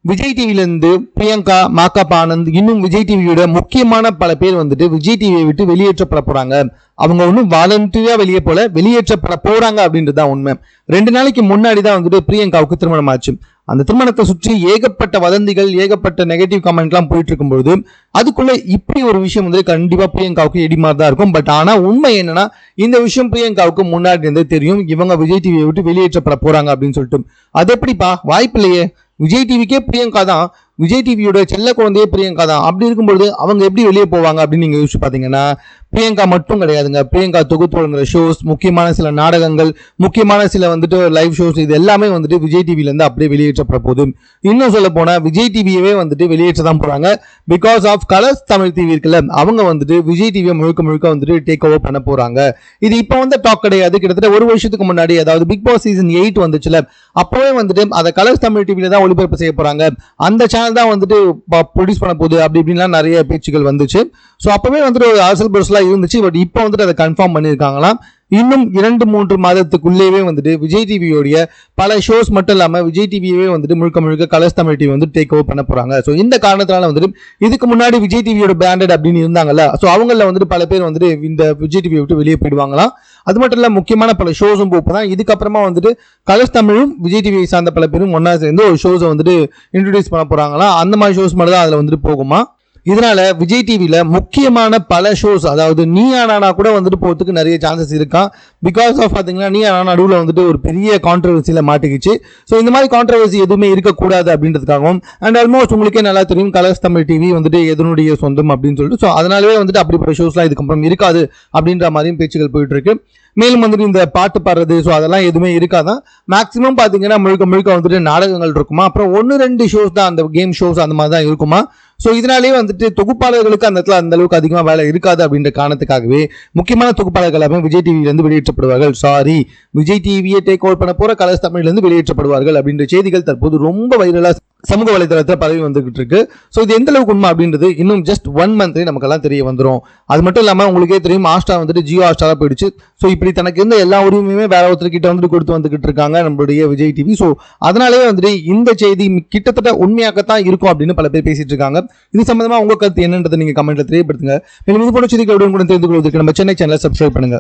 விஜய் டிவில இருந்து பிரியங்கா, மாகாப் ஆனந்த், இன்னும் விஜய் டிவியோட முக்கியமான பல பேர் வந்துட்டு விஜய் டிவியை விட்டு வெளியேற்றப்பட போறாங்க. அவங்க ஒன்றும் வாலண்டியா வெளியே போல, வெளியேற்றப்பட போறாங்க அப்படின்றது தான் உண்மை. 2 நாளைக்கு முன்னாடி தான் வந்துட்டு பிரியங்காவுக்கு திருமணம் ஆச்சு. அந்த திருமணத்தை சுற்றி ஏகப்பட்ட வதந்திகள், ஏகப்பட்ட நெகட்டிவ் கமெண்ட்லாம் போயிட்டு இருக்கும்போது அதுக்குள்ள இப்படி ஒரு விஷயம் வந்து கண்டிப்பா பிரியங்காவுக்கு எடிமாரி தான் இருக்கும். பட் ஆனா உண்மை என்னன்னா, இந்த விஷயம் பிரியங்காவுக்கு முன்னாடி இருந்தே தெரியும், இவங்க விஜய் டிவியை விட்டு வெளியேற்றப்பட போறாங்க அப்படின்னு சொல்லிட்டு. அது எப்படிப்பா, வாய்ப்பு இல்லையே. விஜய் டிவிக்கே பிரியங்கா தான், விஜய் டிவியோட செல்ல குழந்தையே பிரியங்கா தான். அப்படி இருக்கும்போது அவங்க எப்படி வெளியே போவாங்க அப்படின்னு நீங்க யோசிச்சு பாத்தீங்கன்னா, பிரியங்கா மட்டும் கிடையாதுங்க. பிரியங்கா தொகுத்து வழங்குற ஷோஸ், முக்கியமான சில நாடகங்கள், முக்கியமான சில வந்துட்டு லைவ் ஷோஸ், இது எல்லாமே வந்துட்டு விஜய் டிவில இருந்து அப்படியே வெளியேற்றப்பட போகுது. இன்னும் சொல்ல போனா விஜய் டிவியவே வந்துட்டு வெளியேற்ற தான் போறாங்க. Because of colours Tamil TV இருக்குல்ல, அவங்க வந்துட்டு விஜய் டிவியை முழுக்க முழுக்க வந்துட்டு டேக் ஓவர் பண்ண போறாங்க. இது இப்போ வந்து டாக் கிடையாது. கிட்டத்தட்ட ஒரு வருஷத்துக்கு முன்னாடி, அதாவது பிக் பாஸ் சீசன் 8 வந்துச்சுல, அப்பவே வந்துட்டு அதை கலர்ஸ் தமிழ் டிவில தான் ஒளிபரப்பு செய்ய போறாங்க, அந்த சேனல் தான் வந்துட்டு ப்ரொடியூஸ் பண்ண போகுது அப்படி இப்படின்லாம் நிறைய பேச்சுகள் வந்துச்சு. ஸோ அப்பவே வந்துட்டு ஒரு அரசல் பரசலா இருந்துச்சு. பட் இப்போ வந்துட்டு அதை கன்ஃபார்ம் பண்ணியிருக்காங்களாம். இன்னும் 2-3 மாதத்துக்குள்ளேயே வந்துட்டு விஜய் டிவியோடைய பல ஷோஸ் மட்டும் இல்லாம விஜய் டிவியே வந்துட்டு முழுக்க முழுக்க கலர்ஸ் தமிழ் டிவி வந்து டேக் ஓவர் பண்ண போறாங்க. ஸோ இந்த காரணத்தினால வந்துட்டு இதுக்கு முன்னாடி விஜய் டிவியோட பிராண்டட் அப்படின்னு இருந்தாங்கல்ல, ஸோ அவங்கள வந்துட்டு பல பேர் வந்துட்டு இந்த விஜய் டிவியை விட்டு வெளியே போயிடுவாங்களாம். அது மட்டும் இல்ல, முக்கியமான பல ஷோஸும் போப்பதான். இதுக்கப்புறமா வந்துட்டு கலர்ஸ் தமிழும் விஜய் டிவியை சார்ந்த பல பேரும் ஒன்னா சேர்ந்து ஒரு ஷோஸை வந்துட்டு இன்ட்ரோடியூஸ் பண்ண போறாங்களாம். அந்த மாதிரி ஷோஸ் மட்டும் தான் அதுல வந்துட்டு போகுமா. இதனால விஜய் டிவில முக்கியமான பல ஷோஸ், அதாவது நீயா நானா கூட வந்துட்டு போறதுக்கு நிறைய சான்சஸ் இருக்கா. பிகாஸ் ஆஃப் பாத்தீங்கன்னா நீயா நானா நடுவில் வந்துட்டு ஒரு பெரிய கான்ட்ரவர்சியில மாட்டிக்கிச்சு. ஸோ இந்த மாதிரி கான்ட்ரவர்சி எதுவுமே இருக்கக்கூடாது அப்படின்றதுக்காகவும், அண்ட் ஆல்மோஸ்ட் உங்களுக்கே நல்லா தெரியும் கலர்ஸ் தமிழ் டிவி வந்துட்டு எதனுடைய சொந்தம் அப்படின்னு சொல்லிட்டு, ஸோ அதனாலவே வந்துட்டு அப்படிப்பட்ட ஷோஸ்லாம் இதுக்கப்புறம் இருக்காது அப்படின்ற மாதிரியும் பேச்சுகள் போயிட்டு இருக்கு. மேலும் வந்துட்டு இந்த பாட்டு பாடுறது, ஸோ அதெல்லாம் எதுவுமே இருக்காதான். மேக்ஸிமம் பார்த்தீங்கன்னா முழுக்க முழுக்க வந்துட்டு நாடகங்கள் இருக்குமா, அப்புறம் 1-2 ஷோஸ் தான், அந்த கேம் ஷோஸ் அந்த மாதிரி தான் இருக்குமா. ஸோ இதனாலேயே வந்துட்டு தொகுப்பாளர்களுக்கு அந்த இடத்துல அந்த அளவுக்கு அதிகமாக வேலை இருக்காது அப்படின்ற காரணத்துக்காகவே முக்கியமான தொகுப்பாளர்கள் எல்லாமே விஜய் டிவியிலிருந்து வெளியேற்றப்படுவார்கள். விஜய் டிவியை டேக் ஓவர் பண்ண போற கலர்ஸ் தமிழிலிருந்து வெளியேற்றப்படுவார்கள் அப்படின்ற செய்திகள் தற்போது ரொம்ப வைரலா சமூக வலைதளத்தில் பரவி வந்துகிட்டு இருக்கு. ஸோ இது எந்த அளவுக்கு உண்மை அப்படின்றது இன்னும் ஜஸ்ட் 1 மந்த்லேயே நமக்கெல்லாம் தெரிய வந்துடும். அது மட்டும் இல்லாமல் உங்களுக்கே தெரியும், ஹாட்ஸ்டார் வந்துட்டு ஜியோ ஹாட்ஸ்டாராக போயிடுச்சு. ஸோ இப்படி தனக்கு இருந்த எல்லா உரிமையுமே வேற ஒருத்தர்கிட்ட வந்துட்டு கொடுத்து வந்துகிட்டு இருக்காங்க நம்மளுடைய விஜய் டிவி. ஸோ அதனாலேயே வந்துட்டு இந்த செய்தி கிட்டத்தட்ட உண்மையாகத்தான் இருக்கும் அப்படின்னு பல பேர் பேசிட்டு இருக்காங்க. இது சம்பந்தமா உங்க கருத்து என்னன்றதை நீங்க கமெண்ட்ல தெரியப்படுத்துங்க. மேலும் இது போன்ற செய்திகளுடன் கூட தெரிந்து கொள்வதற்கு நம்ம சென்னை சேனலை சப்ஸ்கிரைப் பண்ணுங்க.